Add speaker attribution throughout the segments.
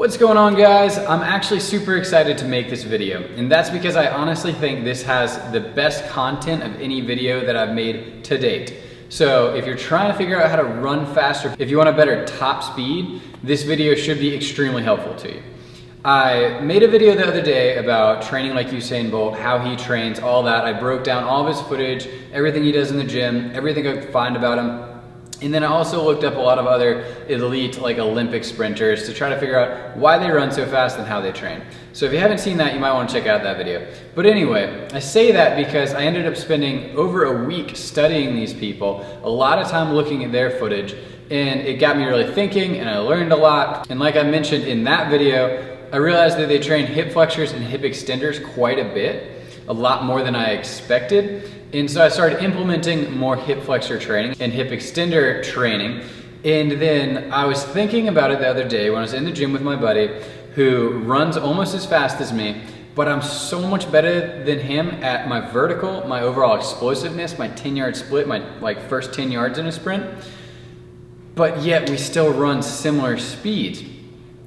Speaker 1: What's going on, guys? I'm actually super excited to make this video, and that's because I honestly think this has the best content of any video that I've made to date. So if you're trying to figure out how to run faster, if you want a better top speed, this video should be extremely helpful to you. I made a video the other day about training like Usain Bolt, how he trains, all that. I broke down all of his footage, everything he does in the gym, everything I could find about him. And then I also looked up a lot of other elite, like Olympic sprinters, to try to figure out why they run so fast and how they train. So if you haven't seen that, you might want to check out that video. But anyway, I say that because I ended up spending over a week studying these people, a lot of time looking at their footage, and it got me really thinking, and I learned a lot. And like I mentioned in that video, I realized that they train hip flexors and hip extenders quite a bit, a lot more than I expected. And so I started implementing more hip flexor training and hip extender training. And then I was thinking about it the other day when I was in the gym with my buddy who runs almost as fast as me, but I'm so much better than him at my vertical, my overall explosiveness, my 10-yard split, my first 10 yards in a sprint. But yet we still run similar speeds.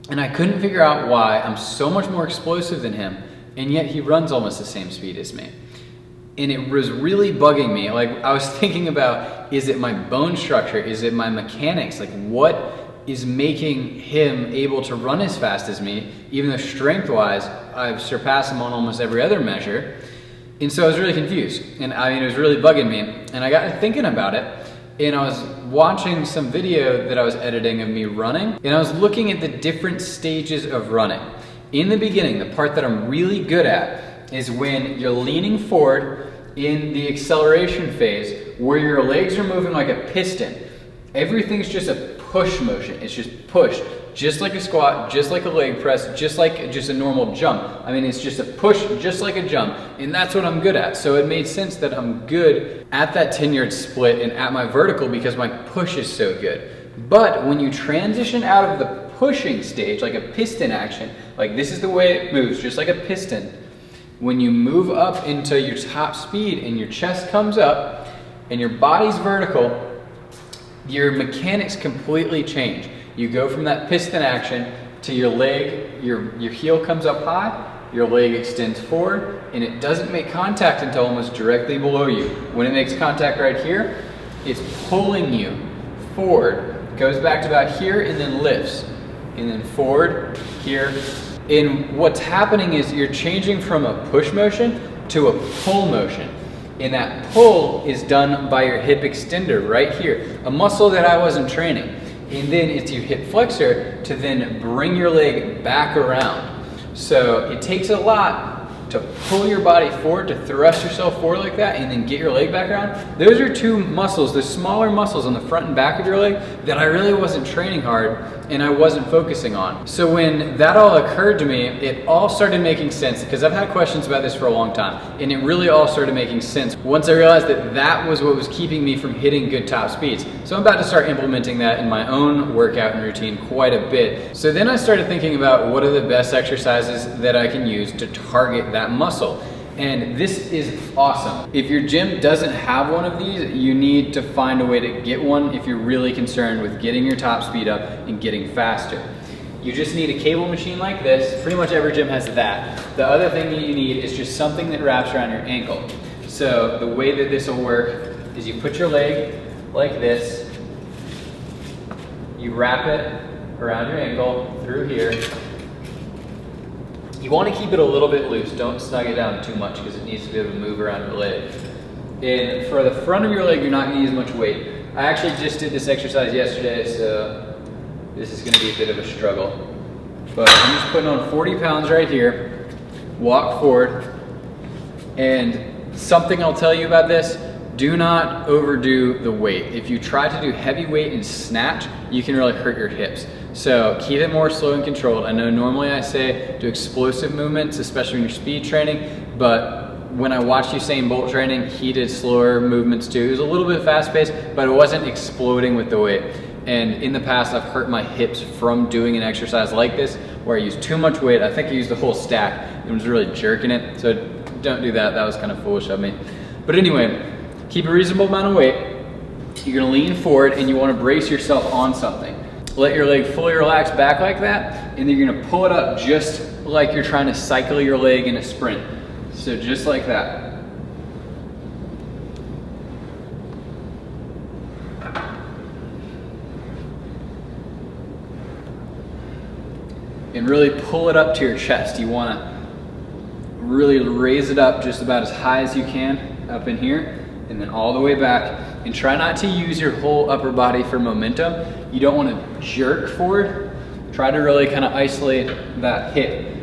Speaker 1: And I couldn't figure out why I'm so much more explosive than him, and yet he runs almost the same speed as me. And it was really bugging me. Like, I was thinking about, is it my bone structure? Is it my mechanics? Like, what is making him able to run as fast as me, even though strength-wise, I've surpassed him on almost every other measure? And so I was really confused. And I mean, it was really bugging me. And I got thinking about it, and I was watching some video that I was editing of me running, and I was looking at the different stages of running. In the beginning, the part that I'm really good at is when you're leaning forward in the acceleration phase where your legs are moving like a piston. Everything's just a push motion. It's just push, just like a squat, just like a leg press, just like a normal jump. I mean, it's just a push, just like a jump, and that's what I'm good at. So it made sense that I'm good at that 10-yard split and at my vertical because my push is so good. But when you transition out of the pushing stage, like a piston action, like this is the way it moves, just like a piston. When you move up into your top speed and your chest comes up and your body's vertical, your mechanics completely change. You go from that piston action to your leg, your heel comes up high, your leg extends forward, and it doesn't make contact until almost directly below you. When it makes contact right here, it's pulling you forward, goes back to about here and then lifts, and then forward, here. And what's happening is you're changing from a push motion to a pull motion. And that pull is done by your hip extender right here, a muscle that I wasn't training. And then it's your hip flexor to then bring your leg back around. So it takes a lot to pull your body forward, to thrust yourself forward like that, and then get your leg back around. Those are two muscles, the smaller muscles on the front and back of your leg that I really wasn't training hard and I wasn't focusing on. So when that all occurred to me, it all started making sense, because I've had questions about this for a long time, and it really all started making sense once I realized that that was what was keeping me from hitting good top speeds. So I'm about to start implementing that in my own workout and routine quite a bit. So then I started thinking about what are the best exercises that I can use to target that muscle. And this is awesome. If your gym doesn't have one of these, you need to find a way to get one if you're really concerned with getting your top speed up and getting faster. You just need a cable machine like this. Pretty much every gym has that. The other thing that you need is just something that wraps around your ankle. So the way that this will work is you put your leg like this, you wrap it around your ankle through here. You want to keep it a little bit loose. Don't snug it down too much because it needs to be able to move around your leg. And for the front of your leg, you're not going to use much weight. I actually just did this exercise yesterday, so this is going to be a bit of a struggle. But I'm just putting on 40 pounds right here, walk forward, and something I'll tell you about this, do not overdo the weight. If you try to do heavy weight and snatch, you can really hurt your hips. So keep it more slow and controlled. I know normally I say do explosive movements, especially when you're speed training, but when I watched Usain Bolt training, he did slower movements too. It was a little bit fast paced, but it wasn't exploding with the weight. And in the past, I've hurt my hips from doing an exercise like this, where I used too much weight. I think I used the whole stack and was really jerking it. So don't do that. That was kind of foolish of me. But anyway, keep a reasonable amount of weight. You're gonna lean forward and you wanna brace yourself on something. Let your leg fully relax back like that, and then you're gonna pull it up just like you're trying to cycle your leg in a sprint. So just like that. And really pull it up to your chest. You wanna really raise it up just about as high as you can up in here, and then all the way back. And try not to use your whole upper body for momentum. You don't want to jerk forward. Try to really kind of isolate that hip.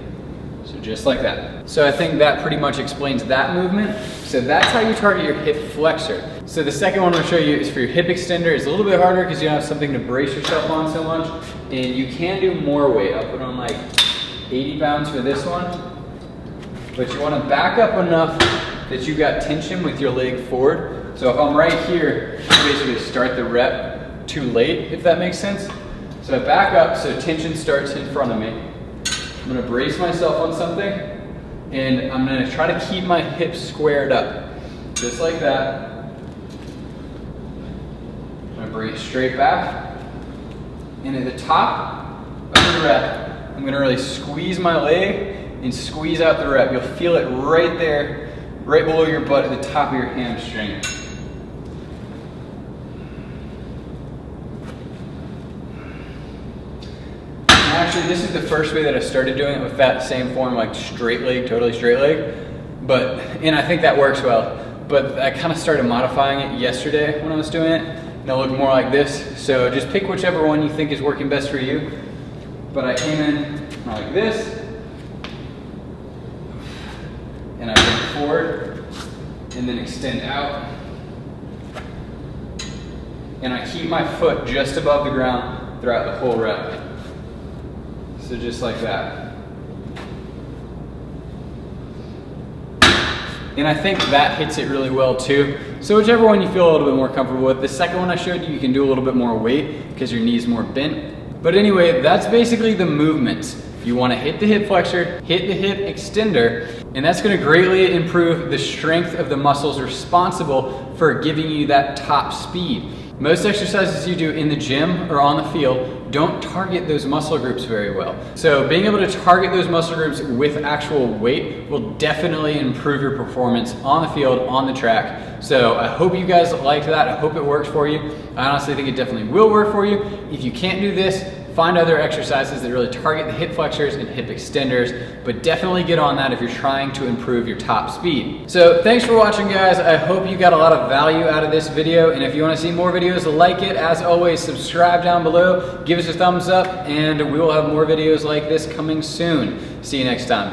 Speaker 1: So just like that. So I think that pretty much explains that movement. So that's how you target your hip flexor. So the second one I'm gonna show you is for your hip extender. It's a little bit harder because you don't have something to brace yourself on so much. And you can do more weight. I'll put on like 80 pounds for this one. But you want to back up enough that you got tension with your leg forward. So if I'm right here, I basically start the rep too late, if that makes sense. So I back up so tension starts in front of me. I'm gonna brace myself on something, and I'm gonna try to keep my hips squared up. Just like that. I'm gonna bring it straight back. And at the top of the rep, I'm gonna really squeeze my leg and squeeze out the rep. You'll feel it right there, right below your butt at the top of your hamstring. Actually, this is the first way that I started doing it with that same form, like straight leg, totally straight leg. And I think that works well. But I kind of started modifying it yesterday when I was doing it. And it'll look more like this. So just pick whichever one you think is working best for you. But I came in like this. And I bring forward. And then extend out. And I keep my foot just above the ground throughout the whole rep. So just like that. And I think that hits it really well too. So whichever one you feel a little bit more comfortable with. The second one I showed you, you can do a little bit more weight because your knee's more bent. But anyway, that's basically the movements. You want to hit the hip flexor, hit the hip extender, and that's going to greatly improve the strength of the muscles responsible for giving you that top speed. Most exercises you do in the gym or on the field don't target those muscle groups very well. So being able to target those muscle groups with actual weight will definitely improve your performance on the field, on the track. So I hope you guys liked that. I hope it works for you. I honestly think it definitely will work for you. If you can't do this, find other exercises that really target the hip flexors and hip extenders, but definitely get on that if you're trying to improve your top speed. So thanks for watching, guys. I hope you got a lot of value out of this video, and if you want to see more videos like it, as always, subscribe down below, give us a thumbs up, and we will have more videos like this coming soon. See you next time.